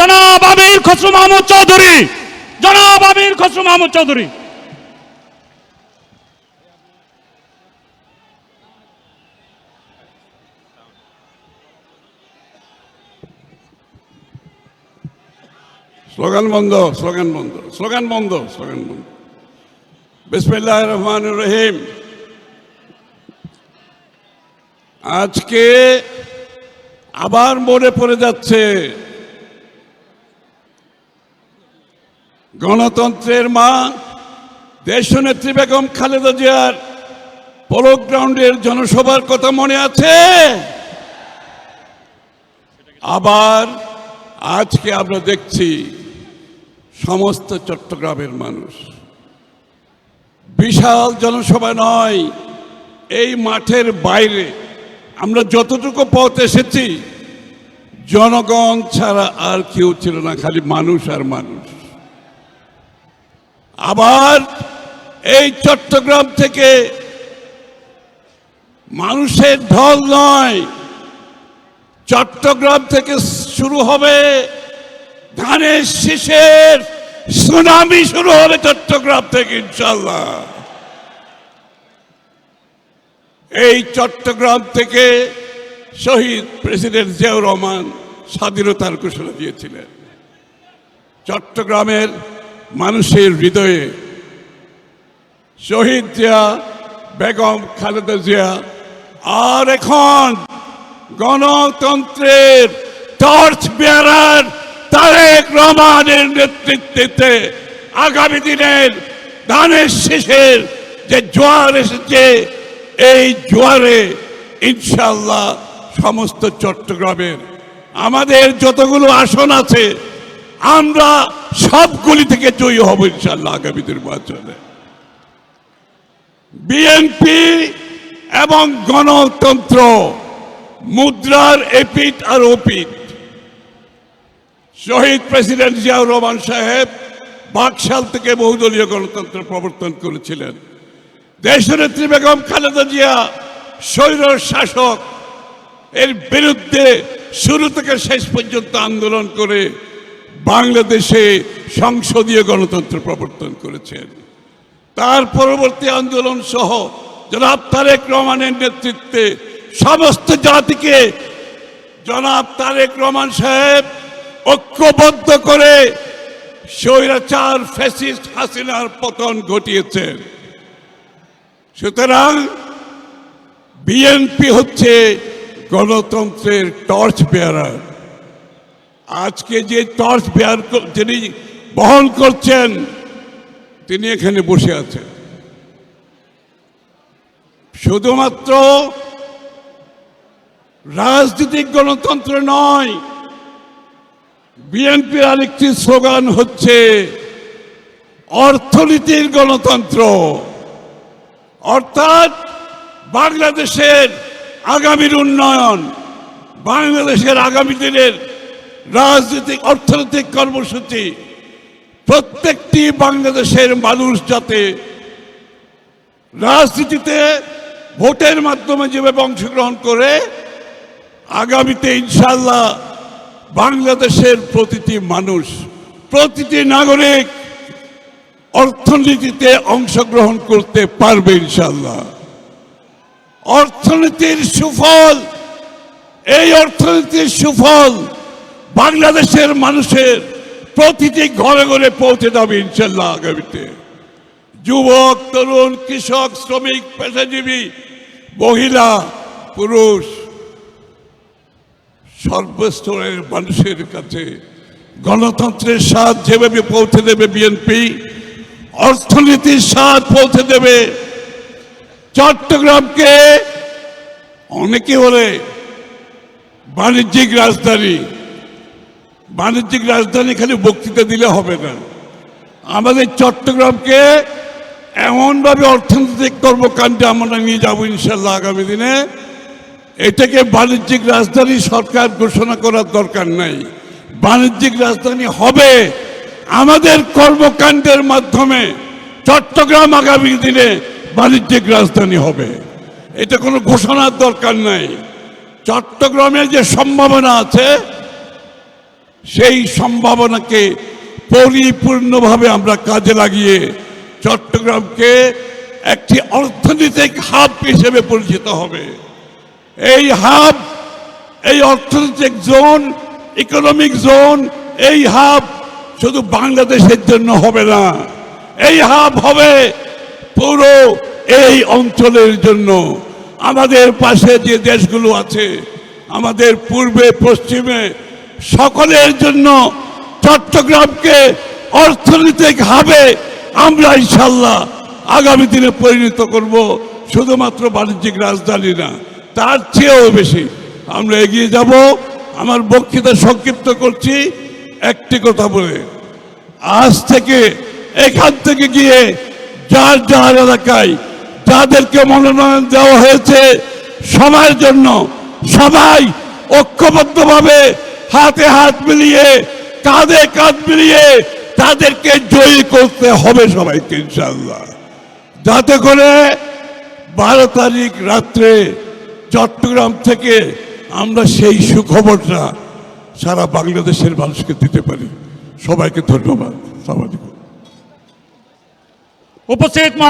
জনাব আমির খসরু মাহমুদ চৌধুরী, জনাব আমির খসরু মাহমুদ চৌধুরী। স্লোগান বন্ধ, স্লোগান বন্ধ, স্লোগান বন্ধ, স্লোগান বন্ধ। বিসমিল্লাহির রহমানির রহিম। আজকে আবার মনে পড়ে যাচ্ছে গণতন্ত্রের মা দেশনেত্রী বেগম খালেদা জিয়ার পোলো গ্রাউন্ডের জনসভার কথা মনে আছে? আবার আজকে আমরা দেখছি সমস্ত চট্টগ্রামের মানুষ, বিশাল জনসভা নয়, এই মাঠের বাইরে আমরা যতটুকু পথ এসেছি জনগণ ছাড়া আর কেউ ছিল না, খালি মানুষ আর মানুষ। আবার এই চট্টগ্রাম থেকে মানুষের ঢল নয়, চট্টগ্রাম থেকে শুরু হবে ধানের শীষের সুনামি, শুরু হবে চট্টগ্রাম থেকে ইনশাআল্লাহ। এই চট্টগ্রাম থেকে শহীদ প্রেসিডেন্ট জিয়াউর রহমান স্বাধীনতার ঘোষণা দিয়েছিলেন। চট্টগ্রামের মানুষের হৃদয়ে শহীদ জিয়া, বেগম খালেদা জিয়া আর এখন গণতন্ত্রের টর্চ বেয়ারার তারেক রহমানের নেতৃত্বে আগামী দিনের ধানের শীষের যে জোয়ার এসেছে, এই জোয়ারে ইনশাআল্লাহ সমস্ত চট্টগ্রামের আমাদের যতগুলো আসন আছে আমরা সবগুলি থেকে জয়ী হব ইনশাআল্লাহ আগামী নির্বাচনে। বিএনপি এবং গণতন্ত্র মুদ্রার এপিঠ আর ওপিঠ। শহীদ প্রেসিডেন্ট জিয়াউর রহমান সাহেব বাকশাল থেকে বহুদলীয় গণতন্ত্র প্রবর্তন করেছিলেন। দেশনেত্রী বেগম খালেদা জিয়া স্বৈর শাসক এর বিরুদ্ধে শুরু থেকে শেষ পর্যন্ত আন্দোলন করে বাংলাদেশে সংসদীয় গণতন্ত্র প্রবর্তন করেছেন। তার পরবর্তী আন্দোলন সহ জনাব তারেক রহমানের নেতৃত্বে সমস্ত জাতিকে জনাব তারেক রহমান সাহেব ঐক্যবদ্ধ করে স্বৈরাচার ফ্যাসিস্ট হাসিনার পতন ঘটিয়েছেন। সুতরাং বিএনপি হচ্ছে গণতন্ত্রের টর্চ বেয়ারার। আজকে যে টর্চ বেয়ার যিনি বহন করছেন তিনি এখানে বসে আছেন। শুধুমাত্র রাজনৈতিক গণতন্ত্র নয়, বিএনপির আরেকটি স্লোগান হচ্ছে অর্থনীতির গণতন্ত্র। অর্থাৎ বাংলাদেশের আগামীর উন্নয়ন, বাংলাদেশের আগামী দিনের রাজনৈতিক অর্থনৈতিক কর্মসূচি প্রত্যেকটি বাংলাদেশের মানুষ যাতে রাজনীতিতে ভোটের মাধ্যমে যেভাবে অংশগ্রহণ করে আগামীতে ইনশাআল্লাহ বাংলাদেশের প্রতিটি মানুষ, প্রতিটি নাগরিক অর্থনীতিতে অংশগ্রহণ করতে পারবে ইনশাআল্লাহ। অর্থনীতির সুফল, এই অর্থনীতির সুফল বাংলাদেশের মানুষের প্রতিটি ঘরে ঘরে পৌঁছে যাবে ইনশাআল্লাহ আগামীতে। যুবক, তরুণ, কৃষক, শ্রমিক, পেশাজীবী, মহিলা, পুরুষ সর্বস্তরের মানুষের কাছে গণতন্ত্রের স্বাদ যেভাবে পৌঁছে দেবে বিএনপি, অর্থনীতির স্বাদ পৌঁছে দেবে। চট্টগ্রামকে অনেকে বলে বাণিজ্যিক রাজধানী। বাণিজ্যিক রাজধানী খালি বক্তৃতা দিলে হবে না, আমাদের চট্টগ্রামকে এমনভাবে অর্থনৈতিক কর্মকাণ্ডে আমরা নিয়ে যাবো ইনশাল্লাহ আগামী দিনে। এটাকে বাণিজ্যিক রাজধানী সরকার ঘোষণা করার দরকার নাই, বাণিজ্যিক রাজধানী হবে আমাদের কর্মকাণ্ডের মাধ্যমে। চট্টগ্রাম আগামী দিনে বাণিজ্যিক রাজধানী হবে, এটা কোনো ঘোষণার দরকার নাই। চট্টগ্রামের যে সম্ভাবনা আছে সেই সম্ভাবনাকে পরিপূর্ণভাবে আমরা কাজে লাগিয়ে চট্টগ্রামকে একটি অর্থনৈতিক হাব হিসেবে পরিচিত হবে। এই হাব, এই অর্থনৈতিক জোন, ইকোনমিক জোন, এই হাব শুধু বাংলাদেশের জন্য হবে না, এই হাব হবে পুরো এই অঞ্চলের জন্য। আমাদের পাশে যে দেশগুলো আছে, আমাদের পূর্বে পশ্চিমে, সকলের জন্য চট্টগ্রামকে অর্থনৈতিক হাবে আমরা ইনশাল্লাহ আগামী দিনে পরিণত করব। শুধুমাত্র বাণিজ্যিক রাজধানী না, তার চেয়েও বেশি আমরা এগিয়ে যাব। আমার বক্তৃতা সংক্ষিপ্ত করছি একটি কথা বলে, আজ থেকে এখান থেকে গিয়ে যার যার এলাকায় যাদেরকে মনোনয়ন দেওয়া হয়েছে সবার জন্য সবাই ঐক্যবদ্ধভাবে হাতে হাত মিলিয়ে কাঁধে কাঁধ মিলিয়ে তাদেরকে জয়ী করতে হবে সবাইকে ইনশাআল্লাহ, যাতে করে 12 তারিখ রাত্রে চট্টগ্রাম থেকে আমরা সেই সুখবরটা সারা বাংলাদেশের মানুষকে দিতে পারি। সবাইকে ধন্যবাদ। সালাম আলাইকুম। উপস্থিত